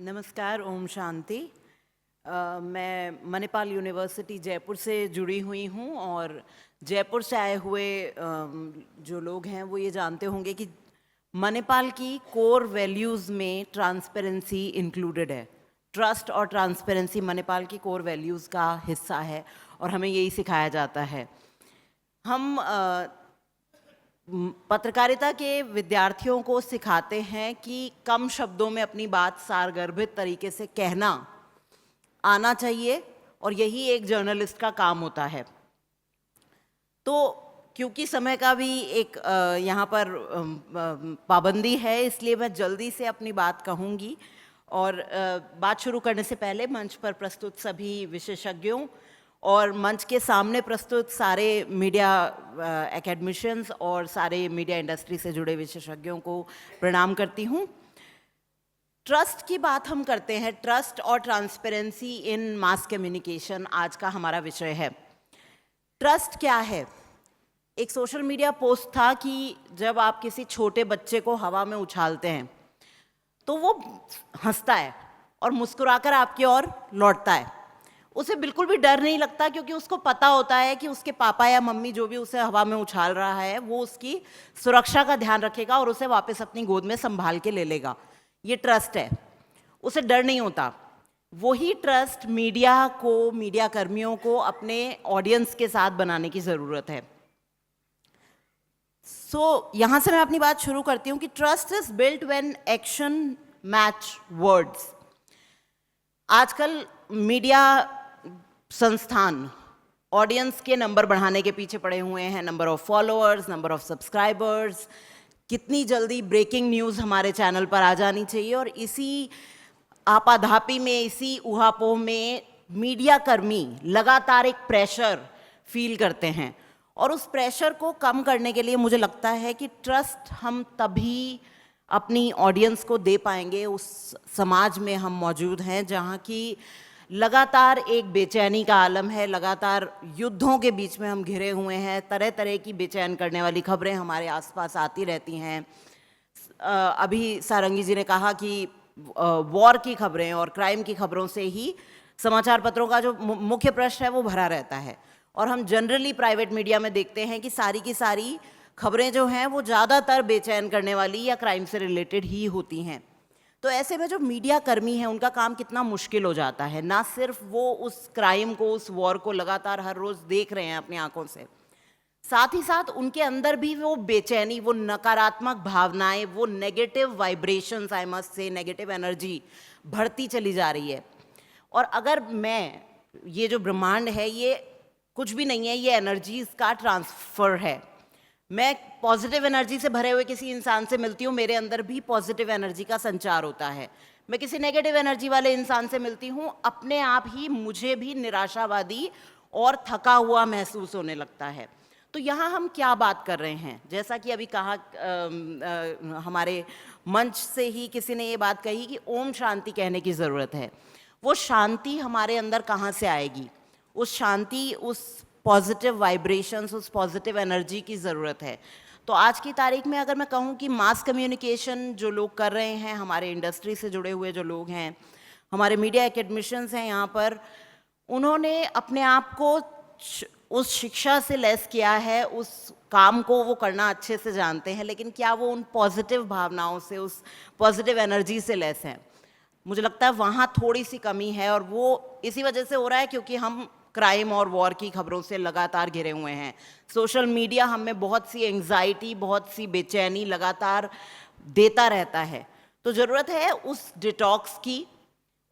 नमस्कार, ओम शांति। मैं मणिपाल यूनिवर्सिटी जयपुर से जुड़ी हुई हूँ और जयपुर से आए हुए जो लोग हैं वो ये जानते होंगे कि मणिपाल की कोर वैल्यूज़ में ट्रांसपेरेंसी इंक्लूडेड है। ट्रस्ट और ट्रांसपेरेंसी मणिपाल की कोर वैल्यूज़ का हिस्सा है और हमें यही सिखाया जाता है। हम पत्रकारिता के विद्यार्थियों को सिखाते हैं कि कम शब्दों में अपनी बात सारगर्भित तरीके से कहना आना चाहिए और यही एक जर्नलिस्ट का काम होता है। तो क्योंकि समय का भी एक यहाँ पर पाबंदी है, इसलिए मैं जल्दी से अपनी बात कहूँगी और बात शुरू करने से पहले मंच पर प्रस्तुत सभी विशेषज्ञों और मंच के सामने प्रस्तुत सारे मीडिया एकेडमिशियंस और सारे मीडिया इंडस्ट्री से जुड़े विशेषज्ञों को प्रणाम करती हूँ। ट्रस्ट की बात हम करते हैं, ट्रस्ट और ट्रांसपेरेंसी इन मास कम्युनिकेशन आज का हमारा विषय है। ट्रस्ट क्या है? एक सोशल मीडिया पोस्ट था कि जब आप किसी छोटे बच्चे को हवा में उछालते हैं तो वो हंसता है और मुस्कुराकर आपकी ओर लौटता है। उसे बिल्कुल भी डर नहीं लगता क्योंकि उसको पता होता है कि उसके पापा या मम्मी जो भी उसे हवा में उछाल रहा है वो उसकी सुरक्षा का ध्यान रखेगा और उसे वापस अपनी गोद में संभाल के ले लेगा। ये ट्रस्ट है, उसे डर नहीं होता। वही ट्रस्ट मीडिया को, मीडिया कर्मियों को अपने ऑडियंस के साथ बनाने की ज़रूरत है। यहाँ से मैं अपनी बात शुरू करती हूँ कि trust is built when action match words. आजकल मीडिया संस्थान ऑडियंस के नंबर बढ़ाने के पीछे पड़े हुए हैं, number of followers, number of subscribers, कितनी जल्दी ब्रेकिंग न्यूज़ हमारे चैनल पर आ जानी चाहिए। और इसी आपाधापी में, इसी उहापोह में मीडिया कर्मी लगातार एक प्रेशर फील करते हैं और उस प्रेशर को कम करने के लिए मुझे लगता है कि ट्रस्ट हम तभी अपनी ऑडियंस को दे पाएंगे उस समाज में हम मौजूद हैं जहाँ की लगातार एक बेचैनी का आलम है, लगातार युद्धों के बीच में हम घिरे हुए हैं, तरह तरह की बेचैन करने वाली खबरें हमारे आसपास आती रहती हैं। अभी सारंगी जी ने कहा कि वॉर की खबरें और क्राइम की खबरों से ही समाचार पत्रों का जो मुख्य पृष्ठ है वो भरा रहता है और हम जनरली प्राइवेट मीडिया में देखते हैं कि सारी की सारी खबरें जो हैं वो ज़्यादातर बेचैन करने वाली या क्राइम से रिलेटेड ही होती हैं। तो ऐसे में जो मीडिया कर्मी हैं उनका काम कितना मुश्किल हो जाता है। ना सिर्फ वो उस क्राइम को, उस वॉर को लगातार हर रोज़ देख रहे हैं अपनी आंखों से, साथ ही साथ उनके अंदर भी वो बेचैनी, वो नकारात्मक भावनाएं, वो negative vibrations, I must say negative energy बढ़ती चली जा रही है। और अगर ये जो ब्रह्मांड है ये कुछ भी नहीं है, ये एनर्जीज का ट्रांसफ़र है। मैं पॉजिटिव एनर्जी से भरे हुए किसी इंसान से मिलती हूँ, मेरे अंदर भी पॉजिटिव एनर्जी का संचार होता है। मैं किसी नेगेटिव एनर्जी वाले इंसान से मिलती हूँ, अपने आप ही मुझे भी निराशावादी और थका हुआ महसूस होने लगता है। तो यहाँ हम क्या बात कर रहे हैं? जैसा कि अभी कहा हमारे मंच से ही किसी ने ये बात कही कि ओम शांति कहने की ज़रूरत है। वो शांति हमारे अंदर कहाँ से आएगी? उस शांति, उस पॉजिटिव वाइब्रेशंस, उस पॉजिटिव एनर्जी की ज़रूरत है। तो आज की तारीख में अगर मैं कहूँ कि मास कम्युनिकेशन जो लोग कर रहे हैं, हमारे इंडस्ट्री से जुड़े हुए जो लोग हैं, हमारे मीडिया एकेडमिशियंस हैं यहाँ पर, उन्होंने अपने आप को उस शिक्षा से लैस किया है, उस काम को वो करना अच्छे से जानते हैं, लेकिन क्या वो उन पॉजिटिव भावनाओं से, उस पॉजिटिव एनर्जी से लैस हैं? मुझे लगता है वहाँ थोड़ी सी कमी है और वो इसी वजह से हो रहा है क्योंकि हम क्राइम और वॉर की खबरों से लगातार घिरे हुए हैं। सोशल मीडिया हमें बहुत सी एंग्जाइटी, बहुत सी बेचैनी लगातार देता रहता है। तो ज़रूरत है उस डिटॉक्स की,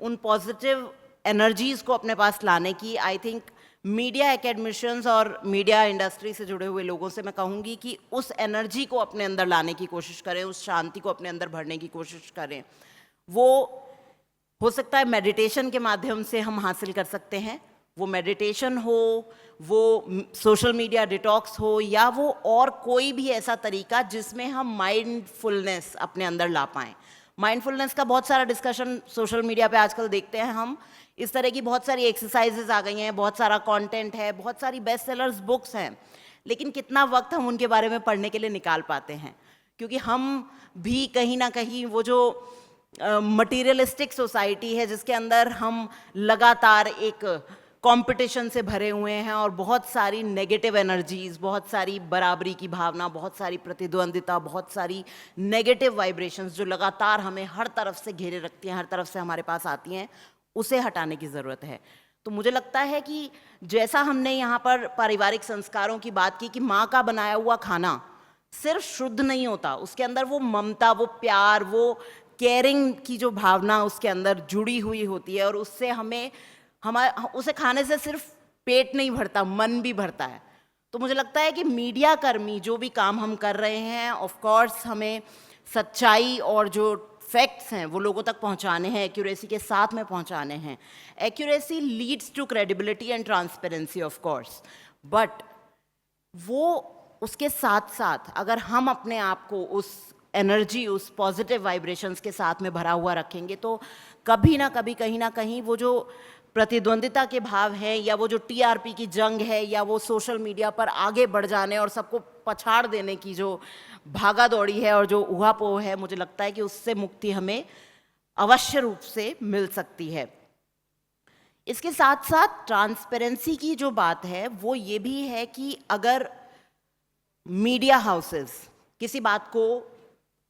उन पॉजिटिव एनर्जीज़ को अपने पास लाने की। आई थिंक मीडिया एकेडमिशियंस और मीडिया इंडस्ट्री से जुड़े हुए लोगों से मैं कहूँगी कि उस एनर्जी को अपने अंदर लाने की कोशिश करें, उस शांति को अपने अंदर भरने की कोशिश करें। वो हो सकता है मेडिटेशन के माध्यम से हम हासिल कर सकते हैं। वो मेडिटेशन हो, वो सोशल मीडिया डिटॉक्स हो, या वो और कोई भी ऐसा तरीका जिसमें हम माइंडफुलनेस अपने अंदर ला पाएँ। माइंडफुलनेस का बहुत सारा डिस्कशन सोशल मीडिया पे आजकल देखते हैं हम। इस तरह की बहुत सारी एक्सरसाइजेज आ गई हैं, बहुत सारा कंटेंट है, बहुत सारी बेस्ट सेलर्स बुक्स हैं, लेकिन कितना वक्त हम उनके बारे में पढ़ने के लिए निकाल पाते हैं? क्योंकि हम भी कहीं ना कहीं वो जो मटीरियलिस्टिक सोसाइटी है जिसके अंदर हम लगातार एक कंपटीशन से भरे हुए हैं और बहुत सारी नेगेटिव एनर्जीज, बहुत सारी बराबरी की भावना, बहुत सारी प्रतिद्वंदिता, बहुत सारी नेगेटिव वाइब्रेशंस जो लगातार हमें हर तरफ से घेरे रखती हैं, हर तरफ से हमारे पास आती हैं, उसे हटाने की ज़रूरत है। तो मुझे लगता है कि जैसा हमने यहाँ पर पारिवारिक संस्कारों की बात की कि माँ का बनाया हुआ खाना सिर्फ शुद्ध नहीं होता, उसके अंदर वो ममता, वो प्यार, वो केयरिंग की जो भावना उसके अंदर जुड़ी हुई होती है और उससे हमें उसे खाने से सिर्फ पेट नहीं भरता, मन भी भरता है। तो मुझे लगता है कि मीडिया कर्मी जो भी काम हम कर रहे हैं, ऑफ कोर्स हमें सच्चाई और जो फैक्ट्स हैं वो लोगों तक पहुंचाने हैं, एक्यूरेसी के साथ में पहुंचाने हैं। Accuracy leads to credibility and transparency of course, but वो उसके साथ साथ अगर हम अपने आप को उस एनर्जी, उस पॉजिटिव वाइब्रेशंस के साथ में भरा हुआ रखेंगे तो कभी ना कभी, कहीं ना कहीं वो जो प्रतिद्वंदिता के भाव हैं या वो जो टीआरपी की जंग है या वो सोशल मीडिया पर आगे बढ़ जाने और सबको पछाड़ देने की जो भागा दौड़ी है और जो ऊहापोह है, मुझे लगता है कि उससे मुक्ति हमें अवश्य रूप से मिल सकती है। इसके साथ साथ ट्रांसपेरेंसी की जो बात है वो ये भी है कि अगर मीडिया हाउसेस किसी बात को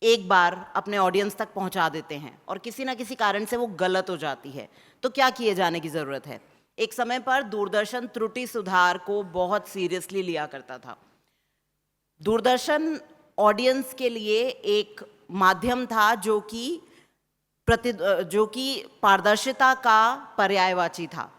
एक बार अपने ऑडियंस तक पहुंचा देते हैं और किसी ना किसी कारण से वो गलत हो जाती है तो क्या किए जाने की ज़रूरत है। एक समय पर दूरदर्शन त्रुटि सुधार को बहुत सीरियसली लिया करता था। दूरदर्शन ऑडियंस के लिए एक माध्यम था जो कि पारदर्शिता का पर्यायवाची था।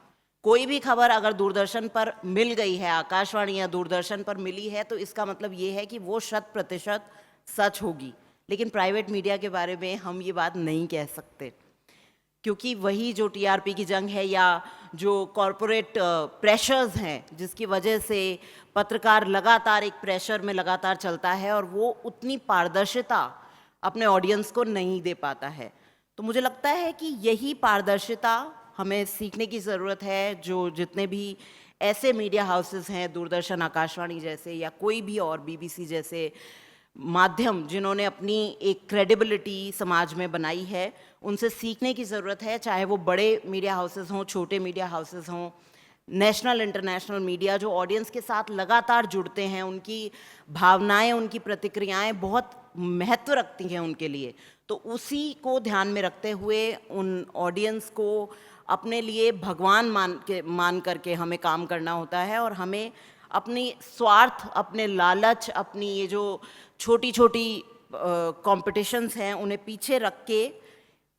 कोई भी खबर अगर दूरदर्शन पर मिल गई है, आकाशवाणी या दूरदर्शन पर मिली है, तो इसका मतलब ये है कि वो 100% सच होगी। लेकिन प्राइवेट मीडिया के बारे में हम ये बात नहीं कह सकते, क्योंकि वही जो टीआरपी की जंग है या जो कॉरपोरेट प्रेशर्स हैं जिसकी वजह से पत्रकार लगातार एक प्रेशर में लगातार चलता है और वो उतनी पारदर्शिता अपने ऑडियंस को नहीं दे पाता है। तो मुझे लगता है कि यही पारदर्शिता हमें सीखने की ज़रूरत है। जो जितने भी ऐसे मीडिया हाउसेस हैं, दूरदर्शन, आकाशवाणी जैसे या कोई भी और बीबीसी जैसे माध्यम जिन्होंने अपनी एक क्रेडिबिलिटी समाज में बनाई है, उनसे सीखने की ज़रूरत है। चाहे वो बड़े मीडिया हाउसेस हों, छोटे मीडिया हाउसेस हों, नेशनल इंटरनेशनल मीडिया जो ऑडियंस के साथ लगातार जुड़ते हैं, उनकी भावनाएं, उनकी प्रतिक्रियाएं बहुत महत्व रखती हैं उनके लिए। तो उसी को ध्यान में रखते हुए उन ऑडियंस को अपने लिए भगवान मान करके हमें काम करना होता है और हमें अपनी स्वार्थ, अपने लालच, अपनी ये जो छोटी छोटी कॉम्पिटिशन्स हैं उन्हें पीछे रख के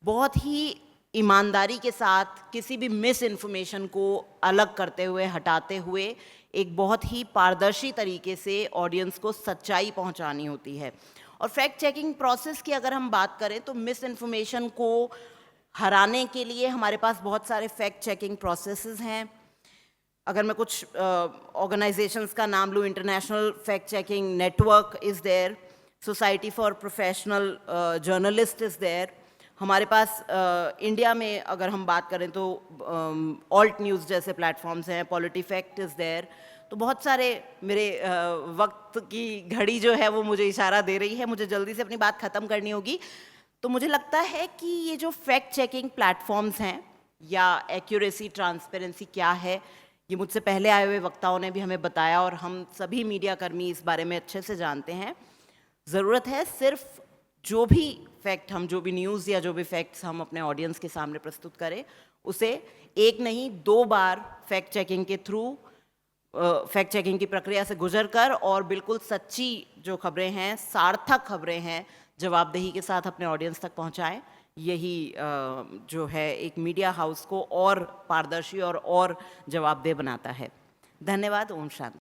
बहुत ही ईमानदारी के साथ किसी भी मिस इन्फॉर्मेशन को अलग करते हुए, हटाते हुए एक बहुत ही पारदर्शी तरीके से ऑडियंस को सच्चाई पहुंचानी होती है। और फैक्ट चेकिंग प्रोसेस की अगर हम बात करें तो मिस इन्फॉर्मेशन को हराने के लिए हमारे पास बहुत सारे फैक्ट चेकिंग प्रोसेसेस हैं। अगर मैं कुछ ऑर्गेनाइजेशंस का नाम लूँ, International Fact Checking Network is there, Society for Professional Journalist is there. हमारे पास इंडिया में अगर हम बात करें तो ऑल्ट न्यूज़ जैसे प्लेटफॉर्म्स हैं, पॉलिटिफैक्ट इज़ देयर। तो बहुत सारे मेरे वक्त की घड़ी जो है वो मुझे इशारा दे रही है, मुझे जल्दी से अपनी बात ख़त्म करनी होगी। तो मुझे लगता है कि ये जो फैक्ट चेकिंग प्लेटफॉर्म्स हैं या एक्यूरेसी, ट्रांसपेरेंसी क्या है, ये मुझसे पहले आए हुए वक्ताओं ने भी हमें बताया और हम सभी मीडिया कर्मी इस बारे में अच्छे से जानते हैं। ज़रूरत है सिर्फ जो भी फैक्ट हम, जो भी न्यूज़ या जो भी फैक्ट्स हम अपने ऑडियंस के सामने प्रस्तुत करें, उसे एक नहीं 2 बार फैक्ट चेकिंग के थ्रू, फैक्ट चेकिंग की प्रक्रिया से गुजर कर और बिल्कुल सच्ची जो खबरें हैं, सार्थक खबरें हैं, जवाबदेही के साथ अपने ऑडियंस तक पहुंचाएं। यही जो है एक मीडिया हाउस को और पारदर्शी और जवाबदेह बनाता है। धन्यवाद। ओम शांति।